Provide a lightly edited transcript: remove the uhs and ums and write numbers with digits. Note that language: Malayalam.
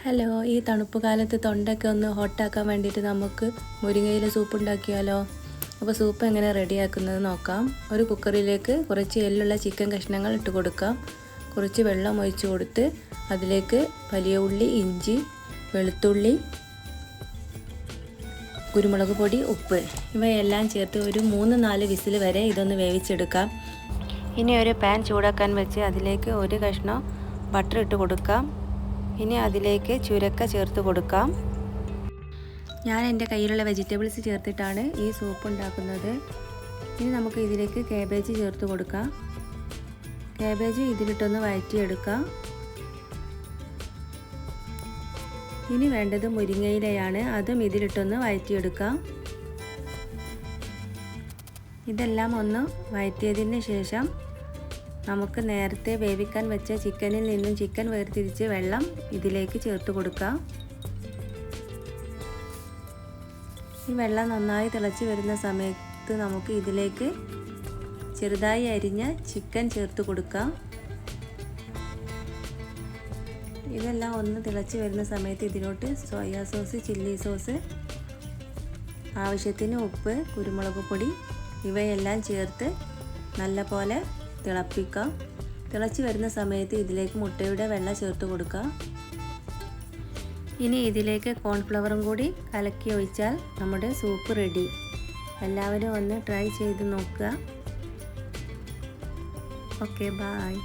ഹലോ, ഈ തണുപ്പ് കാലത്ത് തൊണ്ടയൊക്കെ ഒന്ന് ഹോട്ടാക്കാൻ വേണ്ടിയിട്ട് നമുക്ക് മുരിങ്ങയില സൂപ്പ് ഉണ്ടാക്കിയാലോ? അപ്പോൾ സൂപ്പ് എങ്ങനെ റെഡിയാക്കുന്നത് നോക്കാം. ഒരു കുക്കറിലേക്ക് കുറച്ച് എല്ലുള്ള ചിക്കൻ കഷ്ണങ്ങൾ ഇട്ട് കൊടുക്കാം. കുറച്ച് വെള്ളം ഒഴിച്ച് കൊടുത്ത് അതിലേക്ക് വലിയ ഉള്ളി, ഇഞ്ചി, വെളുത്തുള്ളി, കുരുമുളക് പൊടി, ഉപ്പ് ഇവയെല്ലാം ചേർത്ത് ഒരു 3-4 വിസിൽ വരെ ഇതൊന്ന് വേവിച്ചെടുക്കാം. ഇനി ഒരു പാൻ ചൂടാക്കാൻ വെച്ച് അതിലേക്ക് ഒരു കഷ്ണം ബട്ടർ ഇട്ട് കൊടുക്കാം. ഇനി അതിലേക്ക് ചുരക്ക ചേർത്ത് കൊടുക്കാം. ഞാൻ എൻ്റെ കയ്യിലുള്ള വെജിറ്റബിൾസ് ചേർത്തിട്ടാണ് ഈ സൂപ്പ് ഉണ്ടാക്കുന്നത്. ഇനി നമുക്ക് ഇതിലേക്ക് കാബേജ് ചേർത്ത് കൊടുക്കാം. കാബേജ് ഇതിലിട്ടൊന്ന് വഴറ്റിയെടുക്കാം. ഇനി വേണ്ടത് മുരിങ്ങയിലയാണ്. അതും ഇതിലിട്ടൊന്ന് വഴറ്റിയെടുക്കാം. ഇതെല്ലാം ഒന്ന് വഴറ്റിയതിന് ശേഷം നമുക്ക് നേരത്തെ വേവിക്കാൻ വെച്ച ചിക്കനിൽ നിന്നും ചിക്കൻ വേർതിരിച്ച് വെള്ളം ഇതിലേക്ക് ചേർത്ത് കൊടുക്കാം. ഈ വെള്ളം നന്നായി തിളച്ച് വരുന്ന സമയത്ത് നമുക്ക് ഇതിലേക്ക് ചെറുതായി അരിഞ്ഞ ചിക്കൻ ചേർത്ത് കൊടുക്കാം. ഇതെല്ലാം ഒന്ന് തിളച്ച് വരുന്ന സമയത്ത് ഇതിലോട്ട് സോയാ സോസ്, ചില്ലി സോസ്, ആവശ്യത്തിന് ഉപ്പ്, കുരുമുളക് പൊടി ഇവയെല്ലാം ചേർത്ത് നല്ലപോലെ തിളപ്പിക്കാം. തിളച്ച് വരുന്ന സമയത്ത് ഇതിലേക്ക് മുട്ടയുടെ വെള്ള ചേർത്ത് കൊടുക്കാം. ഇനി ഇതിലേക്ക് കോൺഫ്ലവറും കൂടി കലക്കി ഒഴിച്ചാൽ നമ്മുടെ സൂപ്പ് റെഡി. എല്ലാവരും ഒന്ന് ട്രൈ ചെയ്ത് നോക്കുക. Okay, by.